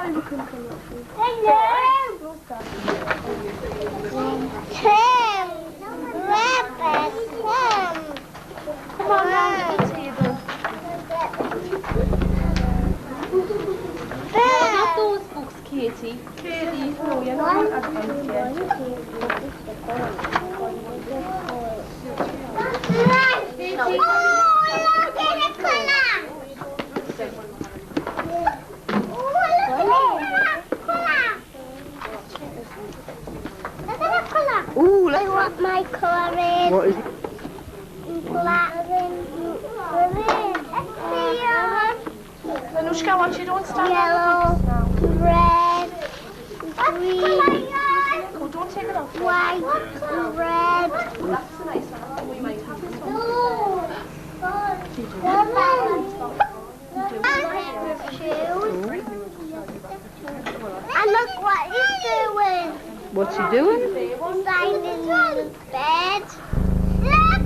Sorry, we couldn't come up with. Hello! Tim! Rabbit! Tim! Come on round to the table. Not those books, Katie. Katie, no, you're not advanced yet. Oh, look at the colour! Ooh, I want my colour in. What is it? Black and Anushka, once you don't stand yellow, red, green, oh, don't take it off. white, red. That's a nice one. We might have this one. And look what he's doing. What's he doing? Lying in the bed. Look!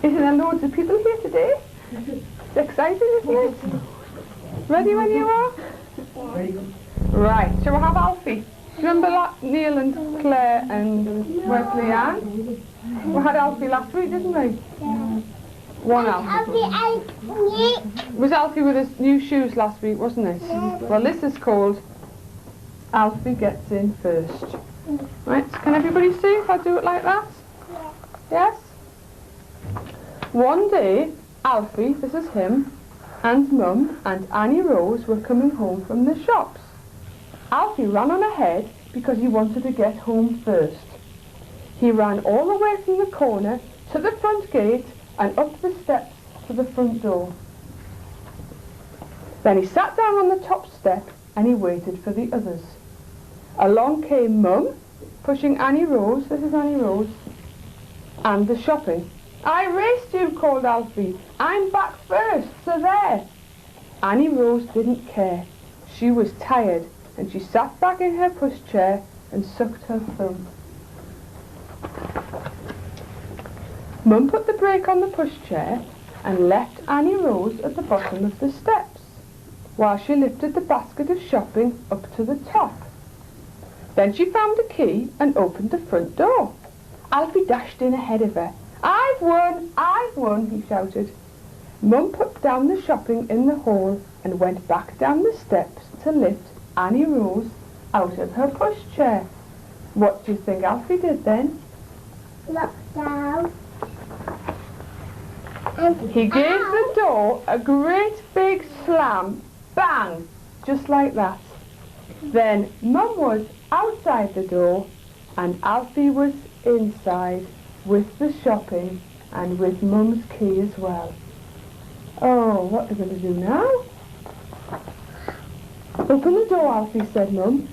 Isn't there loads of people here today? It's exciting, isn't it? Ready when you are? Right, shall we have Alfie? Do you remember Neil and Claire and Wesley Ann? We had Alfie last week, didn't we? One Alfie. Was Alfie with his new shoes last week, wasn't it? Well, this is called Alfie Gets In First. Right, can everybody see if I do it like that? Yes? One day, Alfie, this is him, and Mum and Annie Rose were coming home from the shops. Alfie ran on ahead because he wanted to get home first. He ran all the way from the corner to the front gate and up the steps to the front door. Then he sat down on the top step and he waited for the others. Along came Mum, pushing Annie Rose, this is Annie Rose, and the shopping. I raced you, called Alfie. I'm back first, so there. Annie Rose didn't care. She was tired and she sat back in her pushchair and sucked her thumb. Mum put the brake on the pushchair and left Annie Rose at the bottom of the steps while she lifted the basket of shopping up to the top. Then she found the key and opened the front door. Alfie dashed in ahead of her. I've won, he shouted. Mum put down the shopping in the hall and went back down the steps to lift Annie Rose out of her pushchair. What do you think Alfie did then? Look down. He gave the door a great big slam, bang, just like that. Then Mum was outside the door and Alfie was inside with the shopping and with Mum's key as well. Oh, what are we going to do now? Open the door, Alfie, said Mum.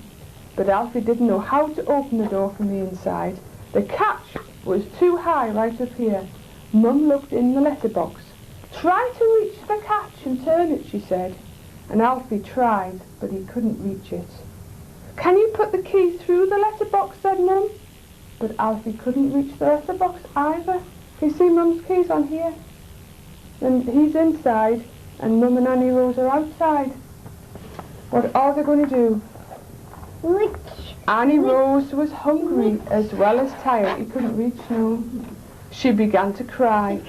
But Alfie didn't know how to open the door from the inside. The catch was too high right up here. Mum looked in the letterbox. Try to reach the catch and turn it, she said. And Alfie tried, but he couldn't reach it. Can you put the key through the letterbox, said Mum. But Alfie couldn't reach the letterbox either. You see Mum's keys on here? And he's inside, and Mum and Annie Rose are outside. What are they going to do? Annie Rose was hungry as well as tired. He couldn't reach, no. She began to cry.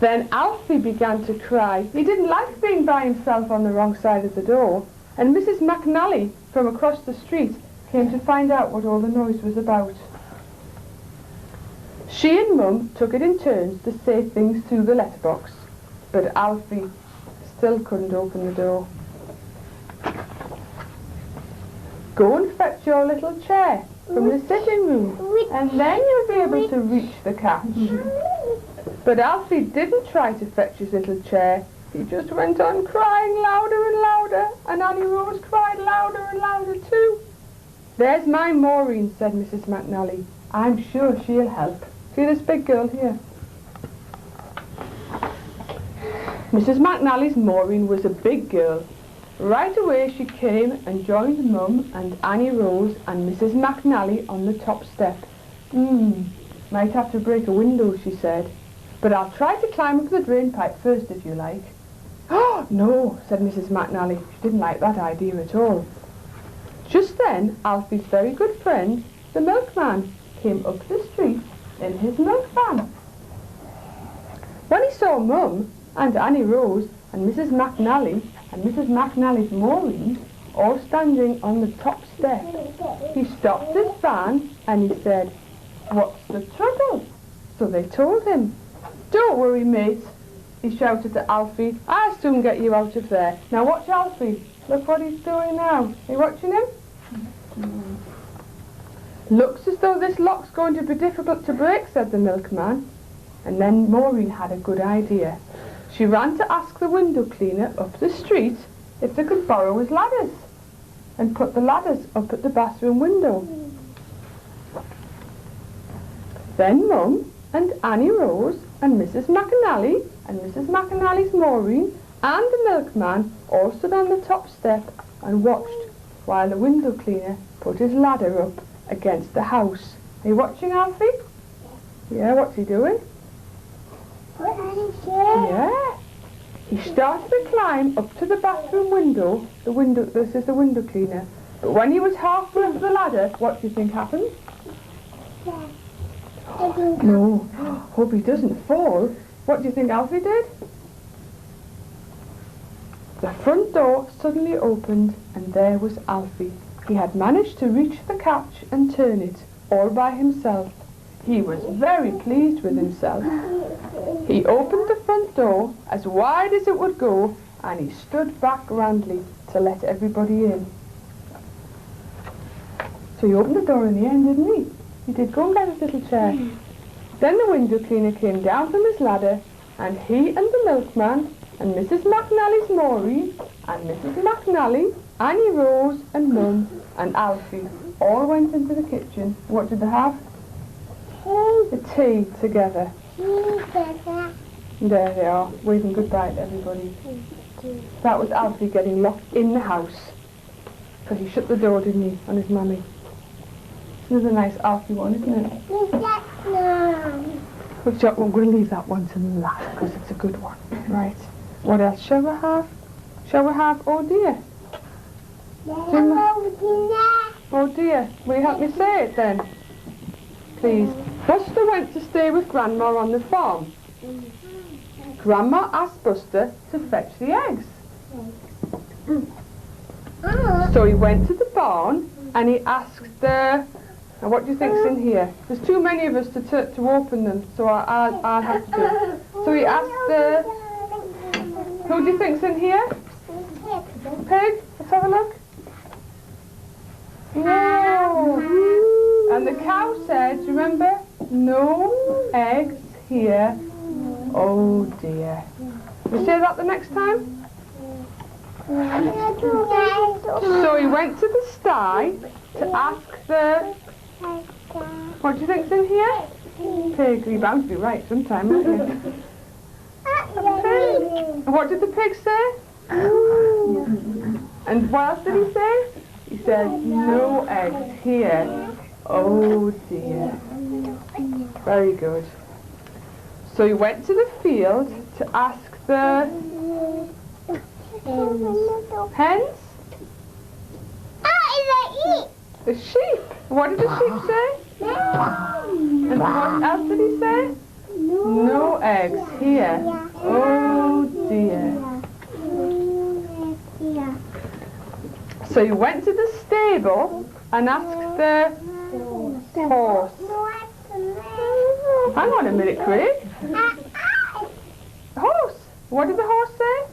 Then Alfie began to cry. He didn't like being by himself on the wrong side of the door. And Mrs. McNally from across the street came to find out what all the noise was about. She and Mum took it in turns to say things through the letterbox, but Alfie still couldn't open the door. Go and fetch your little chair from the sitting room, and then you'll be able to reach the catch. But Alfie didn't try to fetch his little chair. he just went on crying louder and louder, and Annie Rose cried louder and louder too. "There's my Maureen," said Mrs. McNally. "I'm sure she'll help. See this big girl here?" Mrs. McNally's Maureen was a big girl. Right away she came and joined Mum and Annie Rose and Mrs. McNally on the top step. Might have to break a window," she said. "But I'll try to climb up the drain pipe first if you like." "Oh, no," said Mrs. McNally. She didn't like that idea at all. Just then, Alfie's very good friend, the milkman, came up the street in his milk van. When he saw Mum and Annie Rose and Mrs. McNally and Mrs. McNally's Maureen all standing on the top step, he stopped his van and he said, "What's the trouble?" So they told him. "Don't worry, mate," he shouted to Alfie. "I'll soon get you out of there. Now watch Alfie. Look what he's doing now. Are you watching him? Looks as though this lock's going to be difficult to break," said the milkman. And then Maureen had a good idea. She ran to ask the window cleaner up the street if they could borrow his ladders and put the ladders up at the bathroom window. Then Mum and Annie Rose and Mrs. McNally and Mrs. McNally's Maureen and the milkman all stood on the top step and watched while the window cleaner put his ladder up against the house. Are you watching, Alfie? Yeah, what's he doing? Yeah. He started to climb up to the bathroom window. This is the window cleaner. But when he was halfway up the ladder, what do you think happened? No. Hope he doesn't fall. What do you think Alfie did? The front door suddenly opened and there was Alfie. He had managed to reach the catch and turn it all by himself. He was very pleased with himself. He opened the front door as wide as it would go and he stood back grandly to let everybody in. So he opened the door in the end, didn't he? He did. Go and get his little chair. Then the window cleaner came down from his ladder and he and the milkman and Mrs. McNally's Maureen and Mrs. McNally, Annie Rose and Mum and Alfie all went into the kitchen. What did they have? The tea together. There they are, waving goodbye to everybody. That was Alfie getting locked in the house. Because he shut the door, didn't he, on his mummy. Another nice Alfie one, isn't it? We're going to leave that one to the last because it's a good one. Right. What else shall we have? Shall we have Oh Dear? Oh Dear. Will you help me say it then? Please. Buster went to stay with Grandma on the farm. Grandma asked Buster to fetch the eggs. So he went to the barn and he asked the... Now what do you think's in here? There's too many of us to open them, so I'll have to do it. So he asked the... Who do you think's in here? Pig? Let's have a look. No. And the cow said, do you remember? No eggs here. Oh dear. You say that the next time? So he went to the sty to ask the... What do you think's in here? Pig. You're bound to be right sometime, aren't you? Pig. And what did the pig say? And what else did he say? He said, no eggs here. Oh dear. Very good. So he went to the field to ask the hens? The sheep. What did the sheep say? And what else did he say? No eggs here. Oh dear. So he went to the stable and asked the horse. Hang on a minute, Craig. Horse. What did the horse say?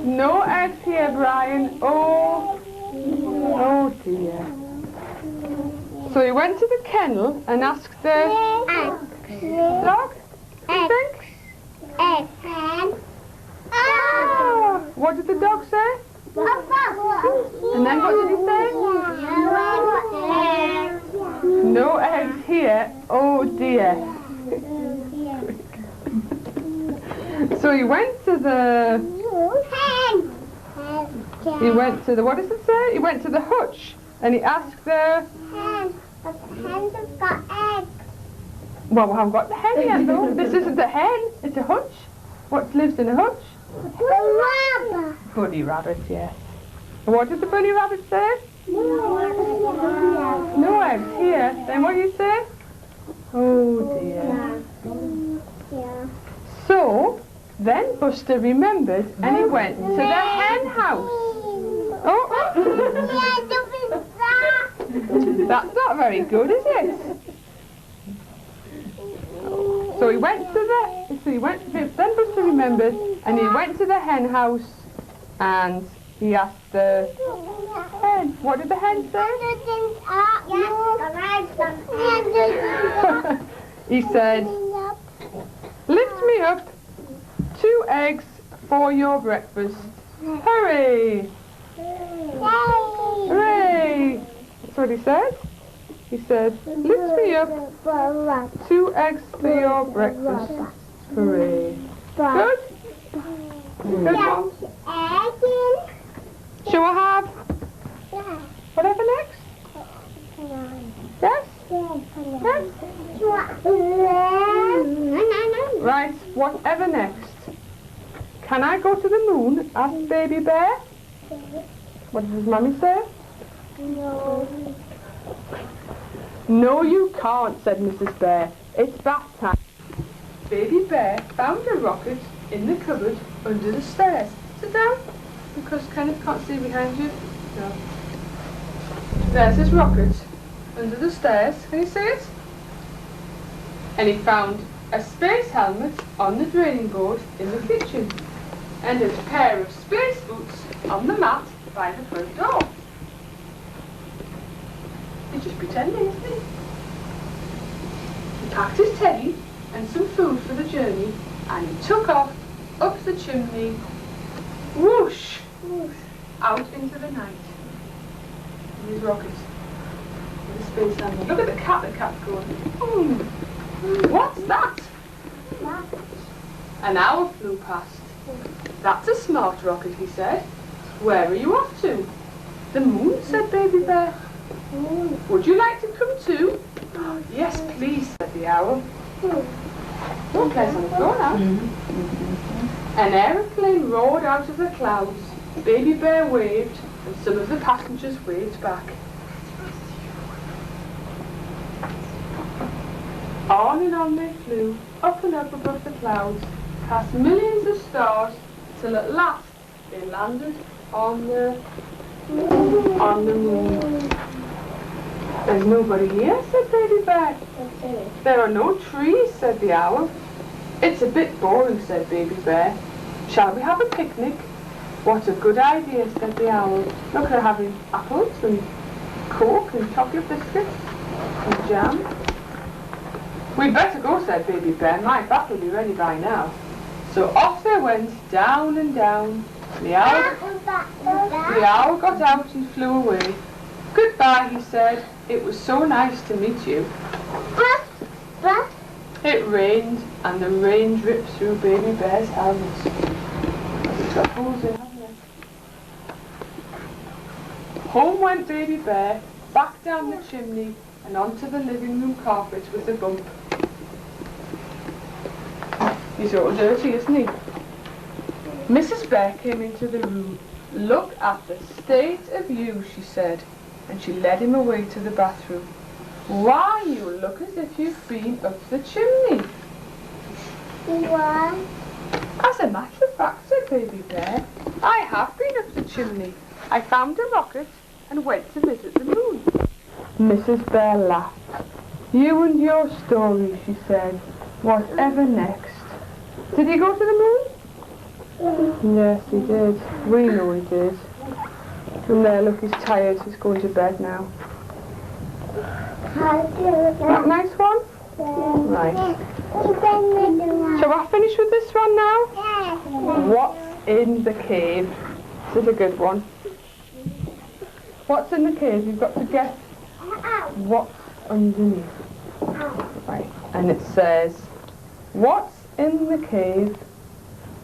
No eggs here, Brian. Oh dear. So he went to the kennel and asked the dog. do you think? Egg. Ah, what did the dog say? And then what did he say? No eggs here. Oh dear. So he went to the... what does it say? He went to the hutch and he asked the... Hens have got eggs. Well, we haven't got the hen yet though. This isn't a hen, it's a hutch. What lives in a hutch? Rabbit. Bunny rabbit, yes. What did the bunny rabbit say? No eggs here. Then what do you say? Oh dear. So, then Buster remembered and he went to the hen house. Oh! That's not very good, is it? So he went to then Buster remembered and he went to the hen house and he asked the hen. What did the hen say? He said, lift me up 2 eggs for your breakfast. Hurry! Hooray! That's what he said. He said, lift me up 2 eggs for your breakfast. Hooray. Good? Good. Shall I have whatever next? Yes? Yes? Right, whatever next. Can I go to the moon? Asked Baby Bear. What does his mummy say? No. No, you can't, said Mrs. Bear. It's bath time. Baby Bear found a rocket in the cupboard under the stairs. Sit down, because Kenneth can't see behind you. No. There's his rocket under the stairs. Can you see it? And he found a space helmet on the draining board in the kitchen and a pair of space boots on the mat by the front door. He's just pretending, isn't he? He packed his teddy and some food for the journey and he took off up the chimney, whoosh, out into the night in his rocket with a space helmet. Look at the cat's going, what's that? An hour flew past. That's a smart rocket, he said. Where are you off to? The moon, said Baby Bear. Would you like to come too? Oh, yes, please, said the owl. Don't place on the floor now. An aeroplane roared out of the clouds. Baby Bear waved, and some of the passengers waved back. On and on they flew, up and up above the clouds, past millions of stars, till at last they landed on the moon. There's nobody here, said Baby Bear. There are no trees, said the owl. It's a bit boring, said Baby Bear. Shall we have a picnic? What a good idea, said the owl. Look at having apples and Coke and chocolate biscuits and jam. We'd better go, said Baby Bear. My bath will be ready by now. So off they went, down and down. The owl got out and flew away. Goodbye, he said. It was so nice to meet you. It rained, and the rain dripped through Baby Bear's helmet. It's got holes in, hasn't it? Home went Baby Bear, back down the chimney, and onto the living room carpet with a bump. He's all dirty, isn't he? Mrs. Bear came into the room. Look at the state of you, she said, and she led him away to the bathroom. Why, you look as if you've been up the chimney. Why? As a matter of fact, said Baby Bear, I have been up the chimney. I found a rocket and went to visit the moon. Mrs. Bear laughed. You and your story, she said. Whatever next? Did he go to the moon? Yes, he did. We know he did. And there, look, he's tired. He's going to bed now. That nice one? Right. Shall I finish with this one now? Yes. What's in the cave? This is a good one. What's in the cave? You've got to guess what's underneath. Right, and it says, what's in the cave?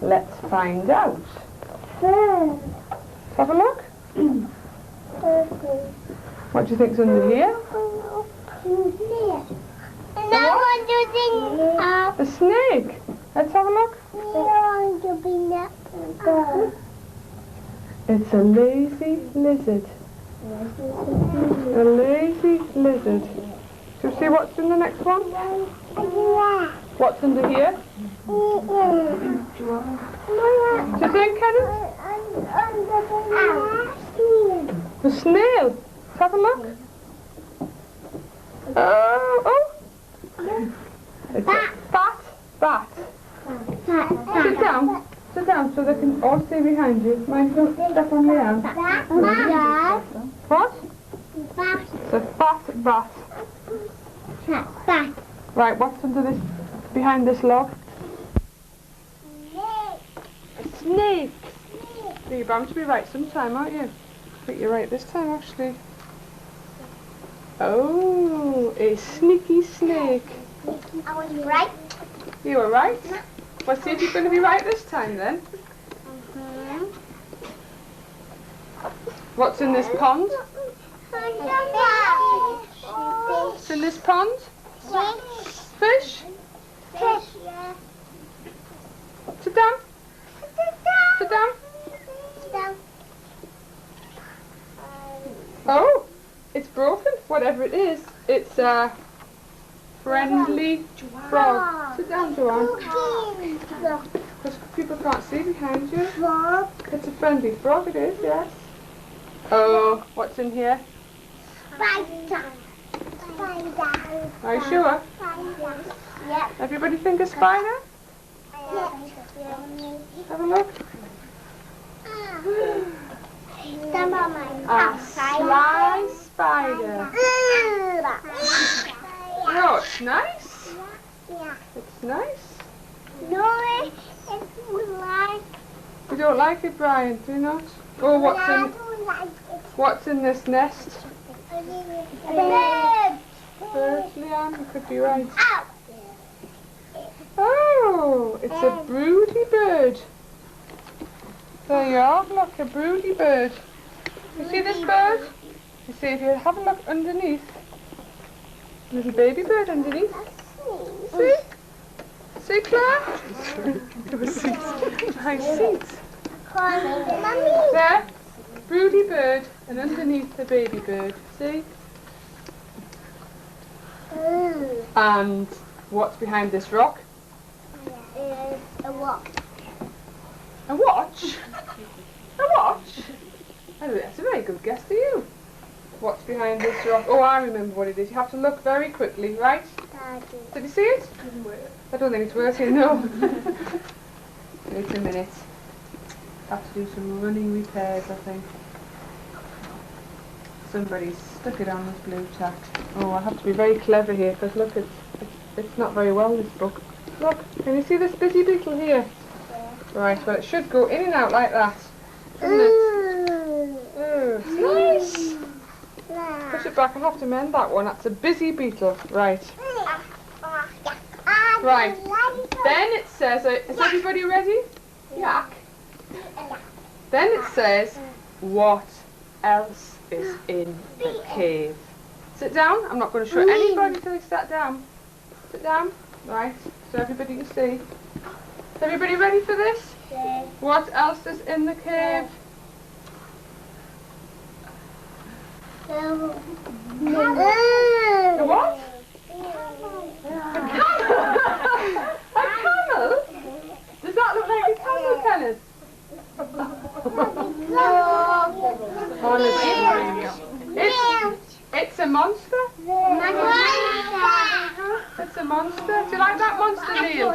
Let's find out. Let's have a look. What do you think's under here? A snake. Let's have a look. It's a lazy lizard. A lazy lizard. Do you see what's in the next one? What's under here? Do you think, Kenneth? The snail. Let's have a look. Oh. It's a bat. Sit down so they can all see behind you. Mind, don't step on the arm. What? It's a fat bat. Right, what's under this, behind this log? A snake. You're bound to be right sometime, aren't you? I think you're right this time, actually. Oh, a sneaky snake. I was right. You were right. Let's see if you're going to be right this time then. What's in this pond? What's in this pond? Fish? Sit down. Sit down. Oh, it's broken. Whatever it is, it's a friendly frog. Sit down, Joanne. Because people can't see behind you. It's a friendly frog, it is, yes. Oh, what's in here? Are you sure? Yep. Everybody think a spider? Have a look. A sly spider. Oh, it's nice. It's nice. No, it's like. You don't like it, Brian, do you not? Oh, what's in this nest? Birds, Leanne, you could be right. Oh, it's a broody bird. There you are, look, a broody bird. You see this bird? You see, if you have a look underneath, little baby bird underneath. See? See, Claire? Nice seats. There, broody bird, and underneath the baby bird. See? And what's behind this rock? Is a watch. A watch? A watch? Oh, that's a very good guess to you. What's behind this rock? Oh, I remember what it is. You have to look very quickly, right? Did you see it? I don't think it's working, no. Wait a minute. Have to do some running repairs, I think. Somebody's stuck it on this blue tack. Oh, I have to be very clever here, because look, it's not very well, this book. Look, can you see this busy beetle here? Right, well, it should go in and out like that, doesn't it? Oh, it's nice. Push it back, I have to mend that one. That's a busy beetle. Right. Right. Then it says, is everybody ready? Yak. Then it says, what else is in the cave? Sit down. I'm not going to show anybody until they sat down. Sit down. Right. So everybody can see. Is everybody ready for this? Yes. What else is in the cave? The what? A camel? A camel? Does that look like a camel, Kenneth? It's a monster. It's a monster. Do you like that monster, Neil?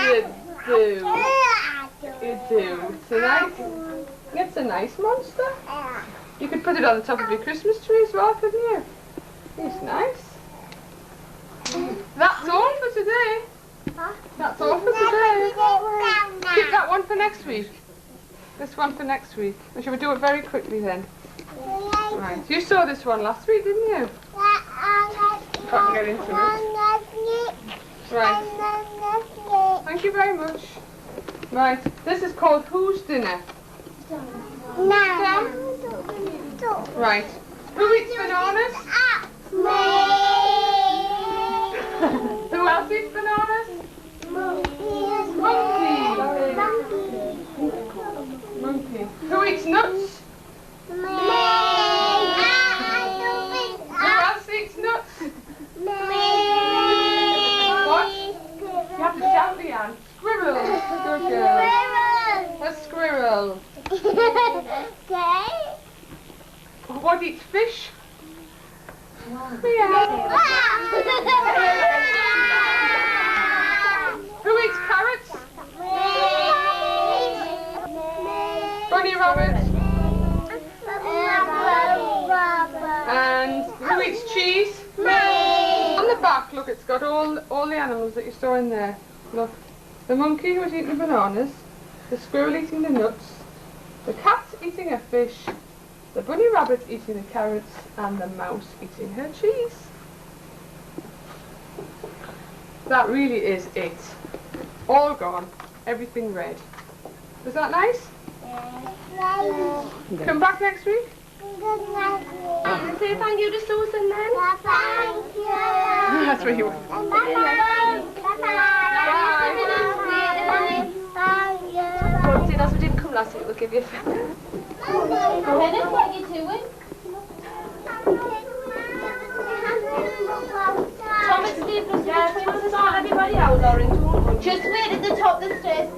You do. It's a nice monster. You could put it on the top of your Christmas tree as well, couldn't you? It's nice. That's all for today. That's all for today. Keep that one for next week. This one for next week. And shall we do it very quickly then? Right. You saw this one last week, didn't you? Can't get into it. Right. Thank you very much. Right. This is called Who's Dinner? Sam? Right. Who eats bananas? Who else eats bananas? Monkey. Who eats nuts? Who else eats nuts? What? You have to shout the ant. Squirrel. Good girl. A squirrel. What eats fish? Meow. Who eats carrots? Bunny rabbit. And who eats cheese? On the back, look, it's got all the animals that you saw in there. Look, the monkey who's eating the bananas, the squirrel eating the nuts, the cat eating a fish, the bunny rabbit eating the carrots, and the mouse eating her cheese. That really is it. All gone. Everything red. Was that nice? Come back next week? And say thank you to Susan then. Thank you. That's where you went. Well, seeing as we didn't come last week, we'll give you a finger. Dennis, what are you doing? Thomas, Steve, just everybody out, Lauren. Just wait at the top of the stairs.